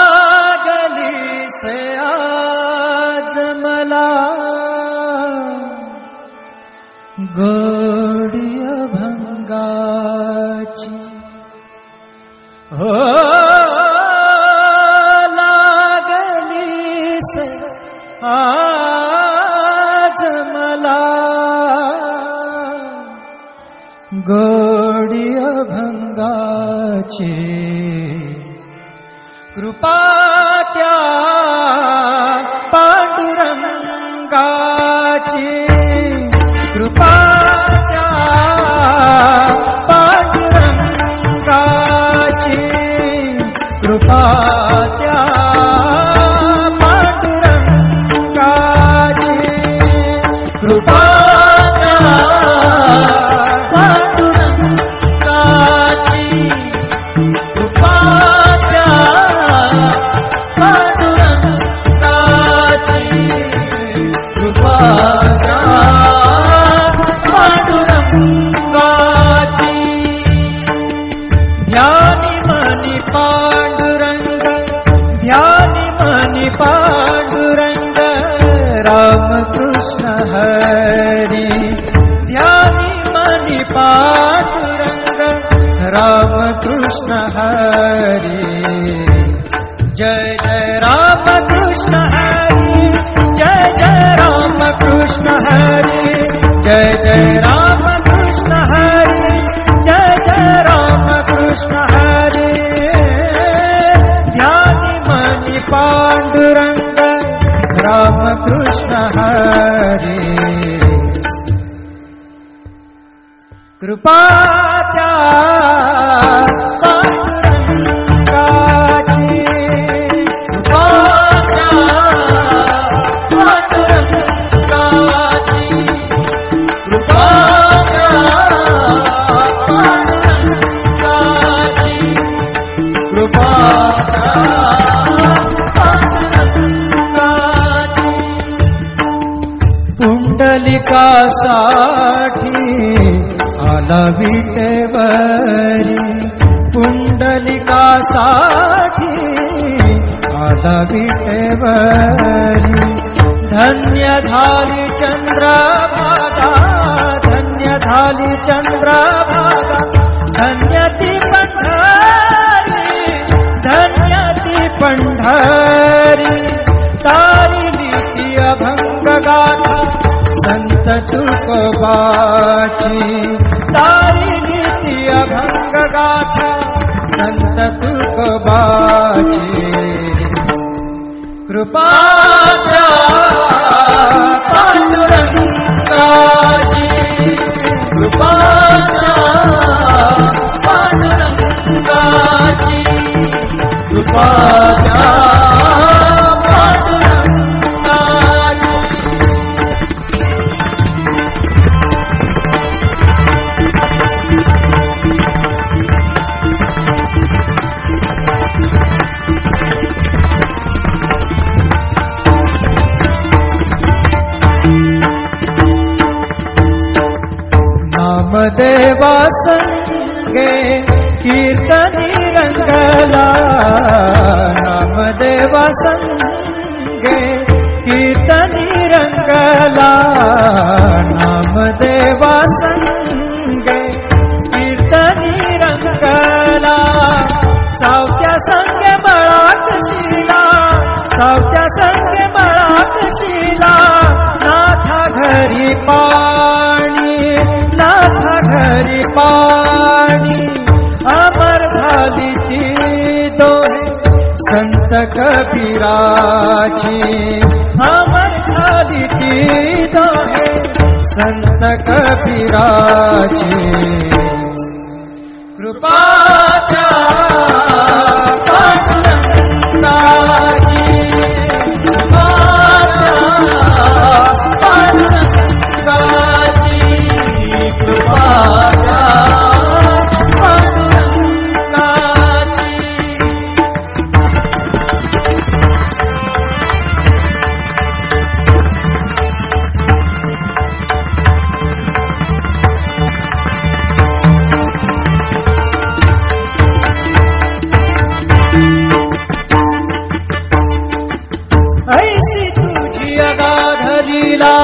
लागली से आज मला गोडी अभंगाची हो लागली से आज मला गोडी अभंगाची कृपा त्या पांडुरंगाची कृपा त्या पांडुरंगाची कृपा त्या पांडुरंगाची कृपा त्या पांडुरंगाची कृपा पांडुरंग राम कृष्ण हरी ध्यानी मनी पांडुरंग राम कृष्ण हरी जय जय राम कृष्ण हरी जय जय राम कृष्ण हरी जय जय राम कृष्ण हरी जय जय राम कृष्ण हरी ध्यानी मनी पांडुरंग राम कृष्ण हरी कृपा त्या पांडुरंगाची कृपा त्या पांडुरंगाची कृपा त्या पांडुरंगाची कृपा पुंडलिकासाठी आला विटेवरी पुंडलिकासाठी आला विटेवरी धन्य झाली चंद्रभागा धन्य झाली चंद्रभागा धन्य ती पंढरी धन्य ती पंढरी तारिली ती अभंग गाथा संत तुकोबाची तारिली ती अभंग गाथा संत तुकोबाची कृपा त्या पांडुरंगाची कृपा त्या पांडुरंगाची कृपा त्या नामदेवा संगे कीर्तनी रंगला नामदेवा संगे कीर्तनी रंगला नामदेवा संगे कीर्तनी रंगला सावत्या संगे बळात शिला सावत्या संगे बळात शिला नाथा घरी पाणी नाथा घरी पाणी अमर झाली ती दोहे संत कबीराची अमर झाली ती दोहे संत कबीराची कृपा त्या पांडुरंगाची कृपा लीला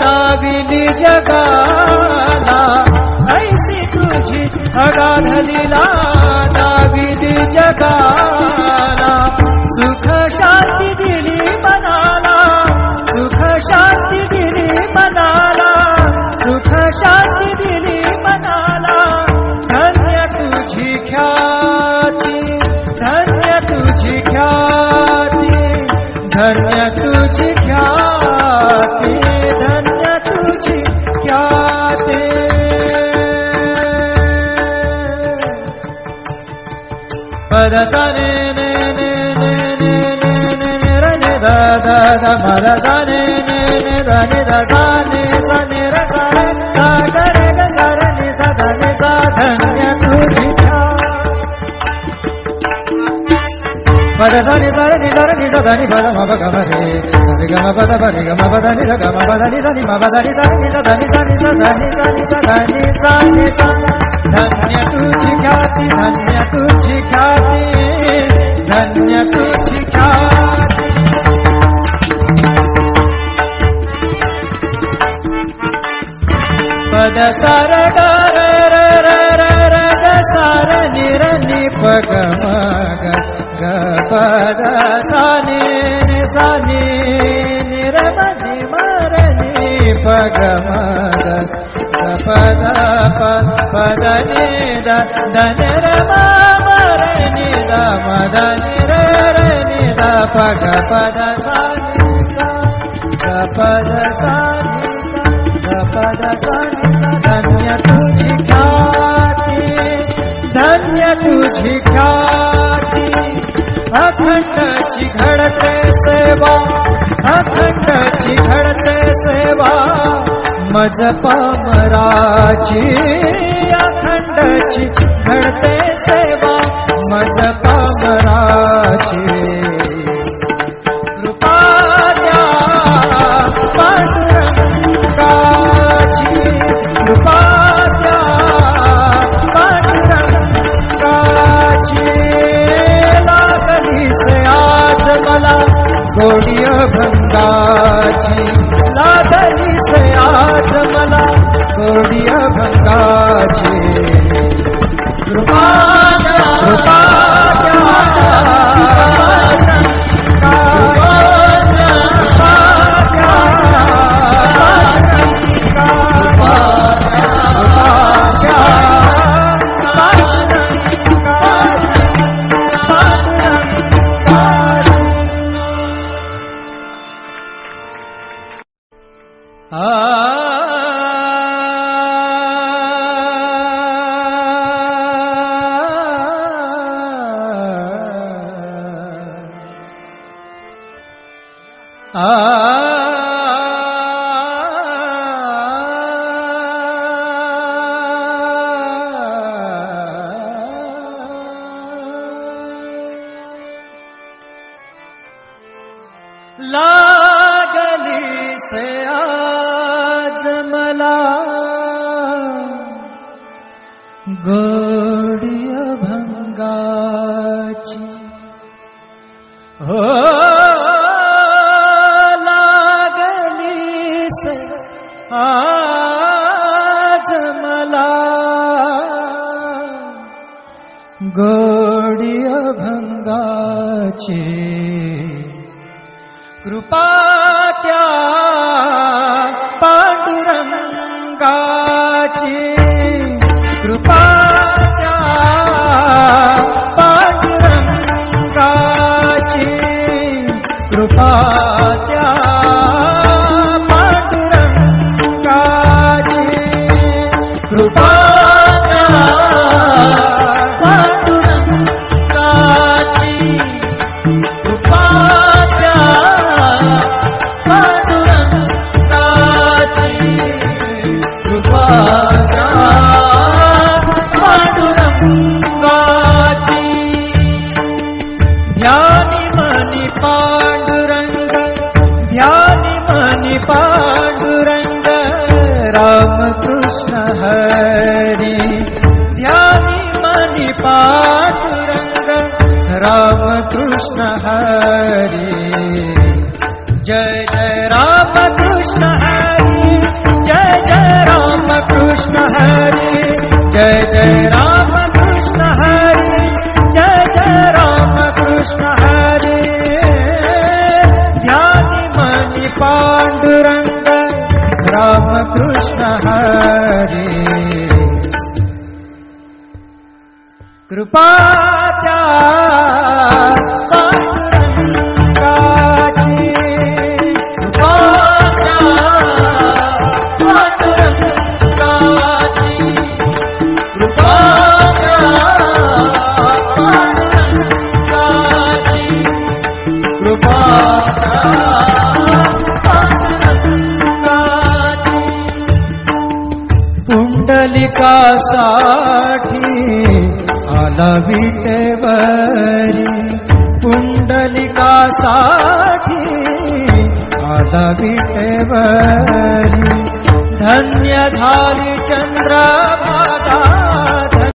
दाविली जगाला, ऐसी तुझी अगाध लीला दाविली जगाला. सुख शांती दिली मनाला, सुख शांती दिली मनाला, सुख शांती दिली मनाला. धन्य तुझी ख्याती, धन्य तुझी ख्याती, धन्य तुझी ख्याती, धन्य तुझी ख्याती. पद सा ने ने ने ने ने ने ने रे ने दा दा दा मा दा सा ने ने ने दा ने दा सा ने सा ने रा सा रे सा गा रे गा सा रे ने सा धा ने सा. धन्य तुझी पद सा नि सा रे नि सा रे नि सा धा नि पा दा मा पा गा मा रे सा रे गा मा पा दा पा रे गा मा पा दा नि सा गा मा पा दा नि सा नि मा पा दा नि सा नि सा धा नि सा नि सा धा नि सा नि सा धा नि सा नि सा. धन्य तुझी ख्याति, धन्य तुझी ख्याति, धन्य तुझी ख्याति. पद सा रे गा रे रे रे रे रे गा सा रे नि रे नि प ग म ग ग प द सा नि नि सा नि नि रे म नि म रे नि प ग म ग ग प द प प द नि द द नि रे म म रे नि द म द नि रे रे नि द प ग प द सा नि सा ग प द सा नि सा ग प द सा नि. धन्य तुझी ख्याति, धन्य तुझी ख्याति. अखंड घडते सेवा, अखंड घडते सेवा मज पामराची. अखंड घडते सेवा मज पामराची. कृपा द्या पांडुरंगाची, कृपा द्या पांडुरंगाची. लागली से आज मला गोडी अभंगाची, लागली से आज मला गोडी अभंगाची. कृपा द्या, कृपा द्या लागली से आज मला गोडी अभंगाची. हो लागली से आज मला गोडी अभंगाची. कृपा त्या पांडुरंगाची, कृपा त्या पांडुरंगाची. कृपा त्या पांडुरंगाची. कृपा त्या पांडुरंगाची. कृपा ध्यानी मनी पांडुरंग, ध्यानी मनी पांडुरंग. राम कृष्ण हरी, ध्यानी मनी पांडुरंग. राम कृष्ण हरी. जय जय राम कृष्ण हरि, जय जय राम कृष्ण हरि, जय जय राम कृष्ण हरि, जय जय राम कृष्ण हरि। ध्यानि मणि पांडुरंग राम कृष्ण हरि। कृपा त्या पांडुरंगाची, कृपा त्या पांडुरंगाची, कृपा त्या पांडुरंगाची, कृपा त्या पांडुरंगाची। पुंडलिकासाठी आला विटेवरी, पुंडलिकासाठी आला विटेवरी। धन्य झाली चंद्रभागा